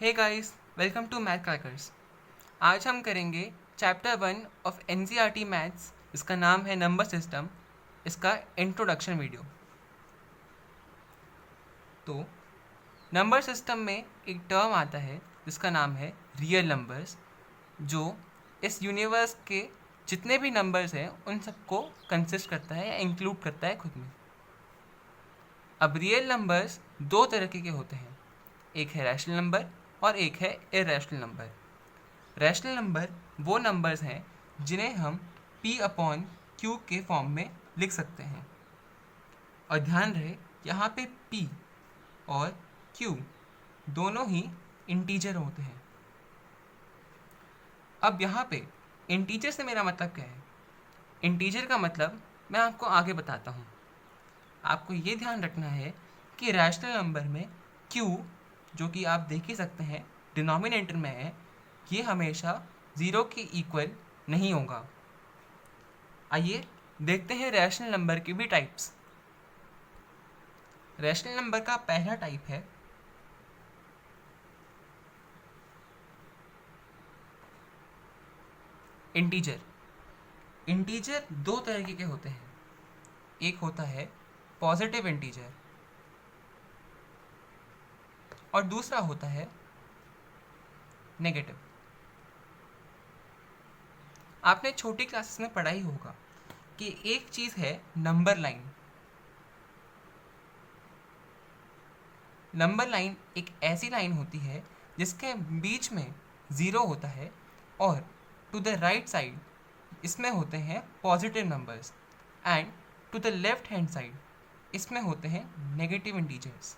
Hey guys, welcome to Math Crackers. आज हम करेंगे चैप्टर 1 ऑफ एनसीईआरटी मैथ्स। इसका नाम है नंबर सिस्टम। इसका इंट्रोडक्शन वीडियो। तो नंबर सिस्टम में एक टर्म आता है जिसका नाम है रियल नंबर्स, जो इस यूनिवर्स के जितने भी नंबर्स हैं उन सबको कंसिस्ट करता है या इंक्लूड करता है खुद में। अब रियल नंबर्स दो तरीके के होते हैं, एक है रैशनल नंबर और एक है इरैशनल नंबर। रैशनल नंबर वो नंबर्स हैं जिन्हें हम p/q के फॉर्म में लिख सकते हैं। और ध्यान रहे, यहाँ पे p और q दोनों ही इंटीजर होते हैं। अब यहाँ पे इंटीजर से मेरा मतलब क्या है? इंटीजर का मतलब मैं आपको आगे बताता हूँ। आपको ये ध्यान रखना है कि रैशनल नंबर में q, जो कि आप देख ही सकते हैं डिनोमिनेटर में है, ये हमेशा 0 के इक्वल नहीं होगा। आइए देखते हैं रैशनल नंबर के भी टाइप्स। रैशनल नंबर का पहला टाइप है इंटीजर। इंटीजर दो तरीके के होते हैं, एक होता है पॉजिटिव इंटीजर और दूसरा होता है नेगेटिव। आपने छोटी क्लासेस में पढ़ा ही होगा कि एक चीज़ है नंबर लाइन। नंबर लाइन एक ऐसी लाइन होती है जिसके बीच में 0 होता है और टू द राइट साइड इसमें होते हैं positive numbers and to the left hand side इसमें होते हैं नेगेटिव इंटीजर्स।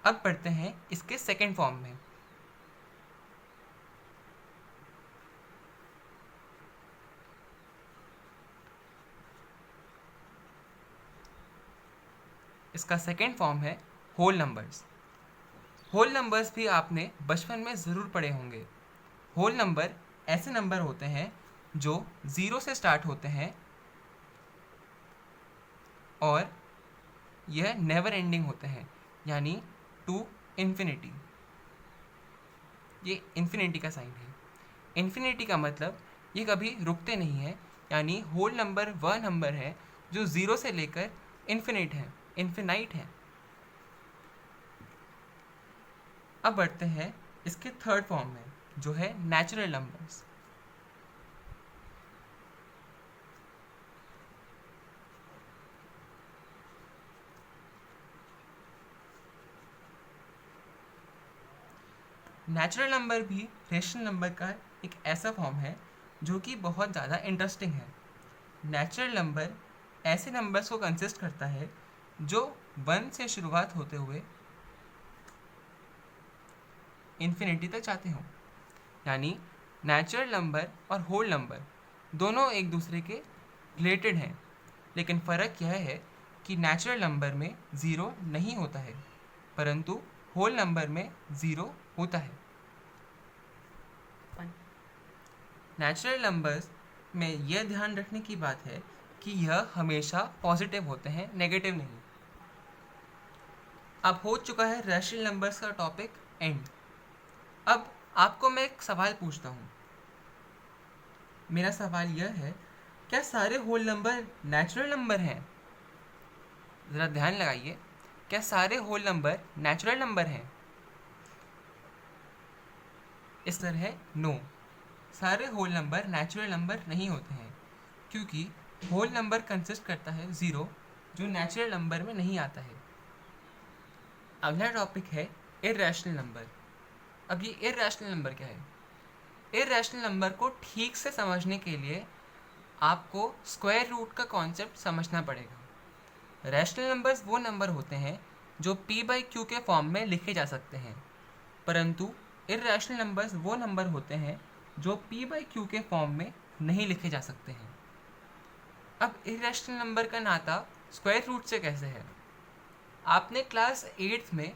अब पढ़ते हैं इसके सेकेंड फॉर्म में। इसका सेकेंड फॉर्म है होल नंबर्स। होल नंबर्स भी आपने बचपन में ज़रूर पढ़े होंगे। होल नंबर ऐसे नंबर होते हैं जो 0 से स्टार्ट होते हैं और यह नेवर एंडिंग होते हैं, यानी टू इन्फिनिटी। ये इन्फिनिटी का साइन है। इन्फिनिटी का मतलब ये कभी रुकते नहीं है, यानी होल नंबर वह नंबर है जो 0 से लेकर इन्फिनाइट है। अब बढ़ते हैं इसके थर्ड फॉर्म में, जो है नेचुरल नंबर्स। नेचुरल नंबर भी रेशनल नंबर का एक ऐसा फॉर्म है जो कि बहुत ज़्यादा इंटरेस्टिंग है। नेचुरल नंबर ऐसे नंबर्स को कंसिस्ट करता है जो 1 से शुरुआत होते हुए इन्फिनिटी तक जाते हों। यानी नेचुरल नंबर और होल नंबर दोनों एक दूसरे के रिलेटेड हैं, लेकिन फ़र्क यह है कि नेचुरल नंबर में 0 नहीं होता है, परंतु होल नंबर में 0 होता है। नेचुरल नंबर्स में यह ध्यान रखने की बात है कि यह हमेशा पॉजिटिव होते हैं, नेगेटिव नहीं। अब हो चुका है रैशनल नंबर्स का टॉपिक एंड। अब आपको मैं एक सवाल पूछता हूँ। मेरा सवाल यह है, क्या सारे होल नंबर नेचुरल नंबर हैं? ज़रा ध्यान लगाइए, क्या सारे होल नंबर नेचुरल नंबर हैं? इस तरह है नो, सारे होल नंबर नेचुरल नंबर नहीं होते हैं, क्योंकि होल नंबर कंसिस्ट करता है 0, जो नेचुरल नंबर में नहीं आता है। अगला टॉपिक है इरैशनल नंबर। अब ये इरैशनल नंबर क्या है? इरैशनल नंबर को ठीक से समझने के लिए आपको स्क्वायर रूट का कॉन्सेप्ट समझना पड़ेगा। रैशनल नंबर्स वो नंबर होते हैं जो p/q के फॉर्म में लिखे जा सकते हैं, परंतु इरैशनल नंबर्स वो नंबर होते हैं जो p/q के फॉर्म में नहीं लिखे जा सकते हैं। अब इरैशनल नंबर का नाता स्क्वायर रूट से कैसे है? आपने क्लास 8th में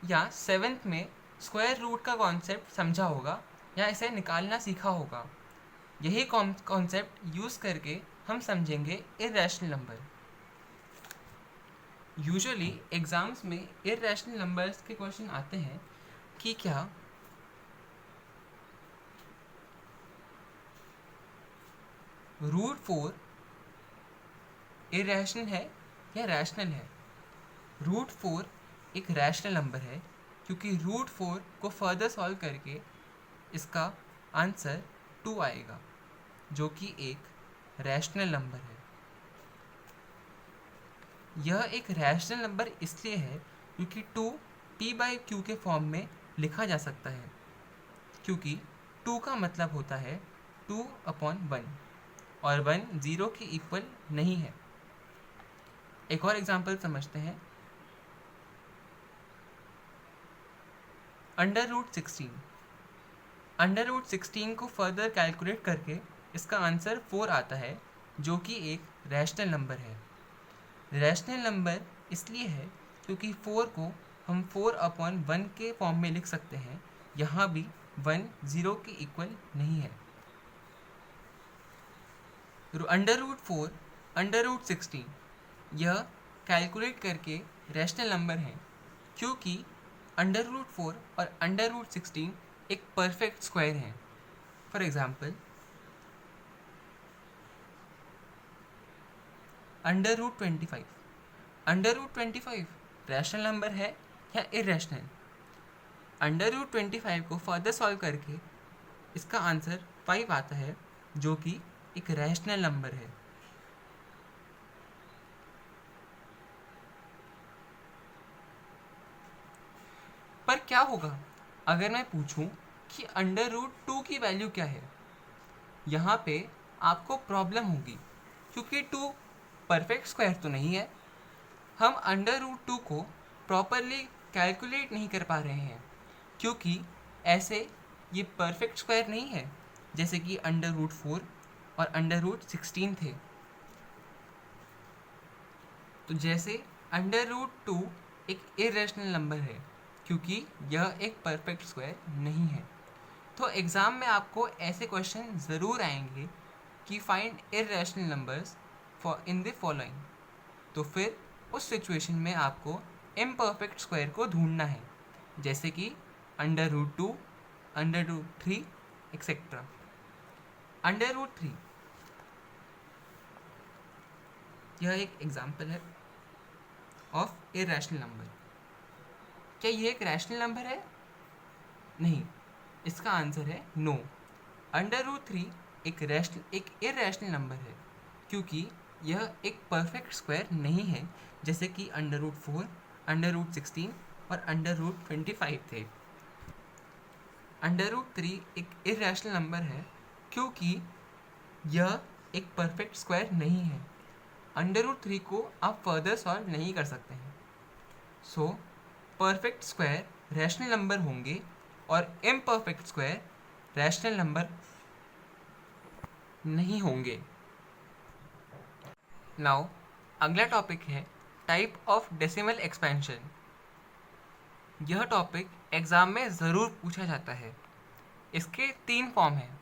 या 7th में स्क्वायर रूट का कॉन्सेप्ट समझा होगा या इसे निकालना सीखा होगा। यही कॉन्सेप्ट यूज़ करके हम समझेंगे इरैशनल नंबर। यूजुअली एग्ज़ाम्स में इरैशनल नंबर्स के क्वेश्चन आते हैं कि क्या √4 इरेशनल है या रैशनल है। √4 एक रैशनल नंबर है क्योंकि √4 को फर्दर सॉल्व करके इसका आंसर 2 आएगा, जो कि एक रैशनल नंबर है। यह एक रैशनल नंबर इसलिए है क्योंकि 2 p/q के फॉर्म में लिखा जा सकता है, क्योंकि 2 का मतलब होता है 2/1 और 1 0 के इक्वल नहीं है। एक और एग्जांपल समझते हैं। √16 को फर्दर कैलकुलेट करके इसका आंसर 4 आता है, जो कि एक रैशनल नंबर है। रैशनल नंबर इसलिए है क्योंकि 4 को हम 4/1 के फॉर्म में लिख सकते हैं। यहाँ भी 1 0 के इक्वल नहीं है। √4 √16 यह कैलकुलेट करके रैशनल नंबर है क्योंकि √4 और √16 एक परफेक्ट स्क्वायर है। फॉर एग्जांपल, √25 √25 रैशनल नंबर है या इरेशनल। √25 को फर्दर सॉल्व करके इसका आंसर 5 आता है, जो कि एक रैशनल नंबर है। पर क्या होगा अगर मैं पूछूं कि √2 की वैल्यू क्या है? यहाँ पे आपको प्रॉब्लम होगी क्योंकि 2 परफेक्ट स्क्वायर तो नहीं है। हम √2 को प्रॉपरली कैलकुलेट नहीं कर पा रहे हैं क्योंकि ऐसे ये परफेक्ट स्क्वायर नहीं है जैसे कि √4 और √16 थे। तो जैसे √2 एक इरेशनल नंबर है क्योंकि यह एक परफेक्ट स्क्वायर नहीं है। तो एग्ज़ाम में आपको ऐसे क्वेश्चन ज़रूर आएंगे कि find irrational numbers for in the following. तो फिर उस सिचुएशन में आपको इम्परफेक्ट स्क्वायर को ढूंढना है, जैसे कि √2, √3 एक्सेट्रा। √3 यह एक एग्जाम्पल है ऑफ इरेशनल नंबर। क्या यह एक रैशनल नंबर है? नहीं, इसका आंसर है नो। √3 एक इरेशनल नंबर है क्योंकि यह एक परफेक्ट स्क्वायर नहीं है जैसे कि √4, √16 और √25 थे। √3 एक इरेशनल नंबर है क्योंकि यह एक परफेक्ट स्क्वायर नहीं है। √3 को आप फर्दर सॉल्व नहीं कर सकते हैं। So perfect square rational number होंगे और इम्परफेक्ट स्क्वायर रैशनल नंबर नहीं होंगे। नाउ अगला टॉपिक है टाइप ऑफ डेसिमल एक्सपेंशन। यह टॉपिक एग्ज़ाम में ज़रूर पूछा जाता है। इसके 3 फॉर्म हैं।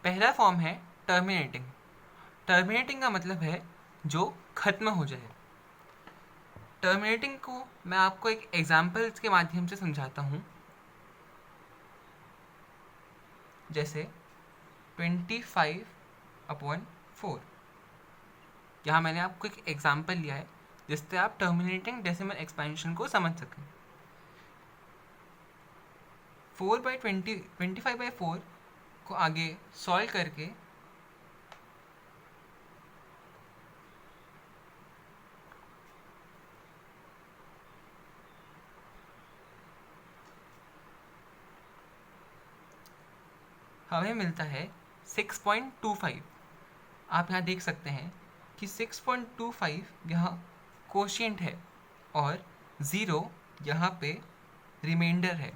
पहला फॉर्म है टर्मिनेटिंग। टर्मिनेटिंग का मतलब है जो ख़त्म हो जाए। टर्मिनेटिंग को मैं आपको एक एग्जाम्पल्स के माध्यम से समझाता हूँ। जैसे 25/4। यहाँ मैंने आपको एक एग्जाम्पल लिया है जिससे आप टर्मिनेटिंग डेसिमल एक्सपेंशन को समझ सकें। 25/4 को आगे सॉल्व करके हमें मिलता है 6.25। आप यहाँ देख सकते हैं कि 6.25 यहाँ कोशिएंट है और 0 यहाँ पे रिमाइंडर है।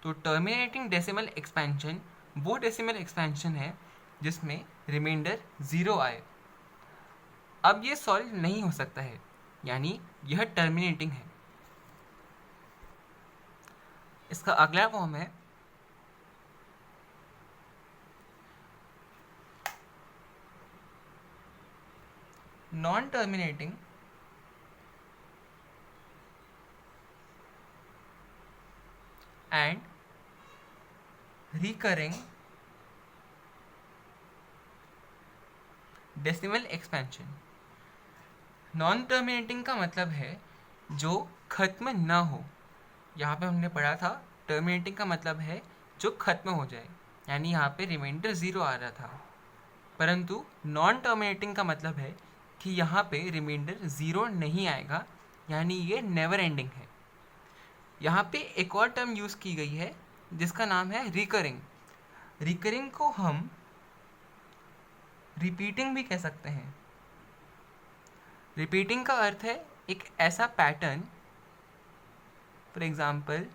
तो टर्मिनेटिंग डेसिमल एक्सपेंशन वो डेसिमल एक्सपेंशन है जिसमें रिमाइंडर 0 आए। अब ये सॉल्व नहीं हो सकता है, यानी यह टर्मिनेटिंग है। इसका अगला फॉर्म है non terminating and recurring decimal expansion. Non terminating का मतलब है जो खत्म ना हो। यहाँ पे हमने पढ़ा था टर्मिनेटिंग का मतलब है जो खत्म हो जाए, यानी यहाँ पे रिमाइंडर 0 आ रहा था। परंतु नॉन टर्मिनेटिंग का मतलब है कि यहाँ पे रिमाइंडर 0 नहीं आएगा, यानी ये नेवर एंडिंग है। यहाँ पे एक और टर्म यूज़ की गई है जिसका नाम है रिकरिंग। रिकरिंग को हम रिपीटिंग भी कह सकते हैं। रिपीटिंग का अर्थ है एक ऐसा पैटर्न, फॉर एग्जाम्पल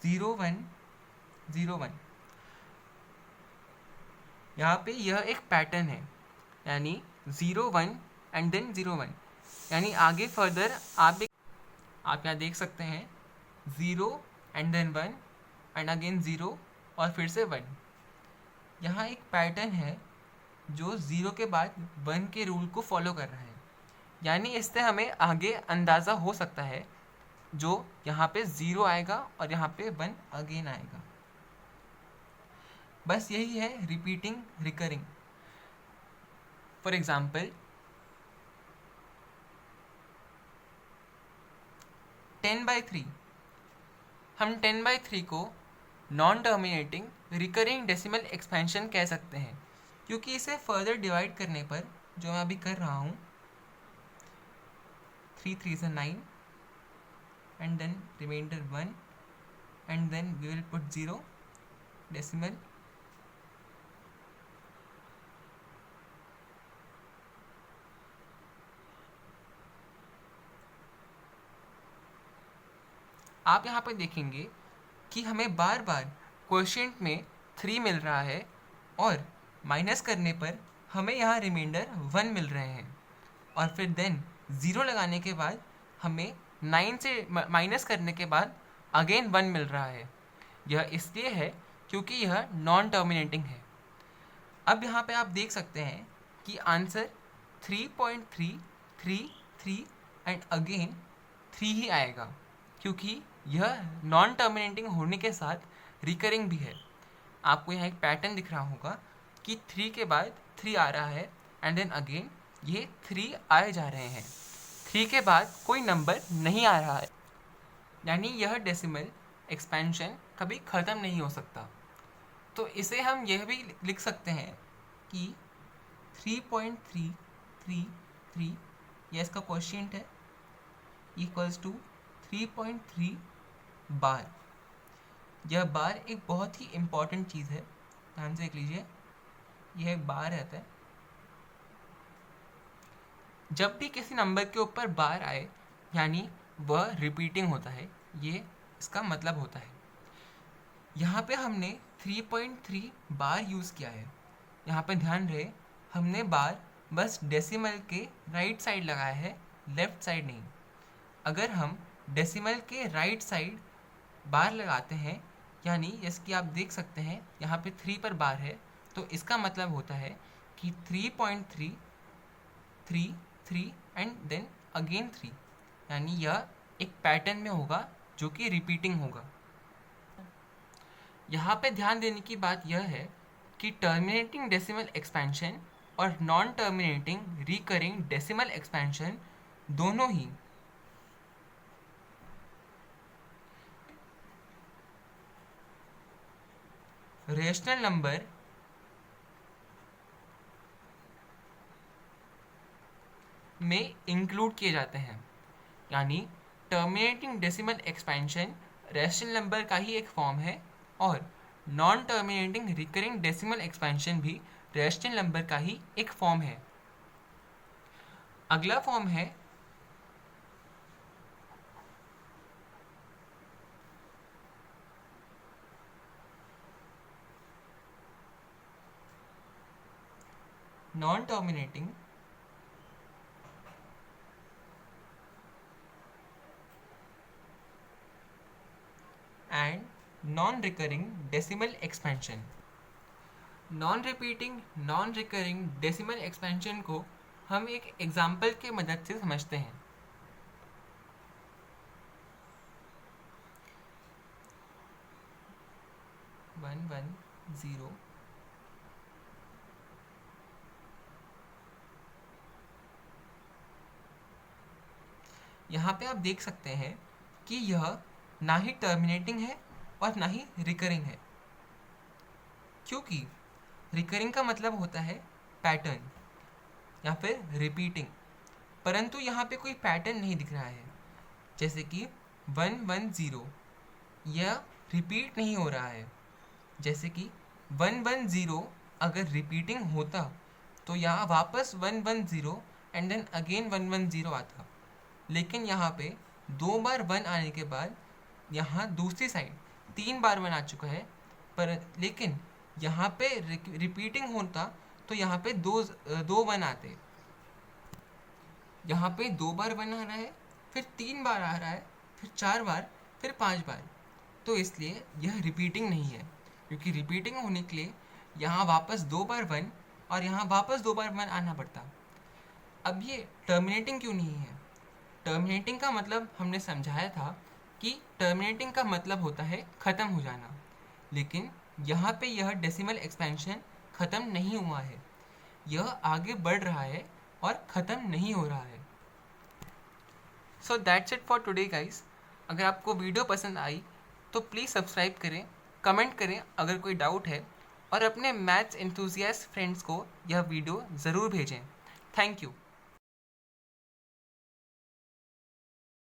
0101। यहाँ पे यह एक पैटर्न है, यानी 01 एंड देन 01, यानी आगे फर्दर आप यहाँ देख सकते हैं 0 एंड देन 1 एंड अगेन 0 और फिर से 1। यहाँ एक पैटर्न है जो 0 के बाद 1 के रूल को फॉलो कर रहा है, यानी इससे हमें आगे अंदाज़ा हो सकता है जो यहाँ पे 0 आएगा और यहाँ पे 1 अगेन आएगा। बस यही है रिपीटिंग रिकरिंग। फॉर एग्जाम्पल 10/3, हम 10/3 को non terminating recurring decimal expansion कह सकते हैं, क्योंकि इसे फर्दर डिवाइड करने पर, जो मैं अभी कर रहा हूँ, 3 3 is 9 and then remainder 1 and then we will put 0 decimal आप यहाँ पर देखेंगे कि हमें बार बार क्वोशिएंट में 3 मिल रहा है और माइनस करने पर हमें यहाँ रिमाइंडर 1 मिल रहे हैं, और फिर देन 0 लगाने के बाद हमें 9 से माइनस करने के बाद अगेन 1 मिल रहा है। यह इसलिए है क्योंकि यह नॉन टर्मिनेटिंग है। अब यहाँ पे आप देख सकते हैं कि आंसर 3.333 एंड अगेन 3 ही आएगा, क्योंकि यह नॉन टर्मिनेटिंग होने के साथ रिकरिंग भी है। आपको यहाँ एक पैटर्न दिख रहा होगा कि 3 के बाद 3 आ रहा है एंड देन अगेन ये 3 आए जा रहे हैं। 3 के बाद कोई नंबर नहीं आ रहा है, यानी यह डेसिमल एक्सपेंशन कभी ख़त्म नहीं हो सकता। तो इसे हम यह भी लिख सकते हैं कि 3.333 यह इसका क्वोशिएंट है, इक्वल्स टू 3.3 बार। यह बार एक बहुत ही इम्पॉर्टेंट चीज़ है, ध्यान से देख लीजिए, यह एक बार रहता है। जब भी किसी नंबर के ऊपर बार आए, यानी वह रिपीटिंग होता है, ये इसका मतलब होता है। यहाँ पे हमने 3.3 बार यूज़ किया है। यहाँ पे ध्यान रहे, हमने बार बस डेसिमल के राइट साइड लगाया है, लेफ़्ट साइड नहीं। अगर हम डेसिमल के राइट साइड बार लगाते हैं, यानी इसकी आप देख सकते हैं यहाँ पे 3 पर बार है, तो इसका मतलब होता है कि 3.333 एंड देन अगेन 3, यानी यह एक पैटर्न में होगा जो कि रिपीटिंग होगा। यहाँ पे ध्यान देने की बात यह है कि टर्मिनेटिंग डेसिमल एक्सपेंशन और non terminating recurring decimal expansion दोनों ही रेशनल नंबर में इंक्लूड किए जाते हैं, यानी terminating decimal expansion rational number का ही एक फॉर्म है और non terminating recurring decimal expansion भी रेशनल नंबर का ही एक फॉर्म है। अगला फॉर्म है non terminating and non recurring decimal expansion. Non repeating non recurring decimal expansion को हम एक एग्जाम्पल के मदद से समझते हैं। 110 यहाँ पे आप देख सकते हैं कि यह ना ही टर्मिनेटिंग है और ना ही रिकरिंग है, क्योंकि रिकरिंग का मतलब होता है पैटर्न या फिर रिपीटिंग, परंतु यहाँ पे कोई पैटर्न नहीं दिख रहा है। जैसे कि 110 यह रिपीट नहीं हो रहा है। जैसे कि 110 अगर रिपीटिंग होता तो यहाँ वापस 110 एंड देन अगेन 110 आता, लेकिन यहाँ पे 2 बार 1 आने के बाद यहाँ दूसरी साइड 3 बार 1 आ चुका है, पर लेकिन यहाँ पे रिपीटिंग होता तो यहाँ पे दो 1 आते। यहाँ पे 2 बार 1 आ रहा है, फिर 3 बार आ रहा है, फिर 4 बार, फिर 5 बार, तो इसलिए यह रिपीटिंग नहीं है। क्योंकि रिपीटिंग होने के लिए यहाँ वापस 2 बार 1 और यहाँ वापस 2 बार 1 आना पड़ता। अब ये टर्मिनेटिंग क्यों नहीं है? टर्मिनेटिंग का मतलब हमने समझाया था कि टर्मिनेटिंग का मतलब होता है ख़त्म हो जाना, लेकिन यहाँ पे यह डेसिमल एक्सपेंशन ख़त्म नहीं हुआ है, यह आगे बढ़ रहा है और ख़त्म नहीं हो रहा है। So that's it for today guys. अगर आपको वीडियो पसंद आई तो प्लीज़ सब्सक्राइब करें, कमेंट करें अगर कोई डाउट है, और अपने मैथ्स एंथुसियास्ट फ्रेंड्स को यह वीडियो ज़रूर भेजें। Thank you.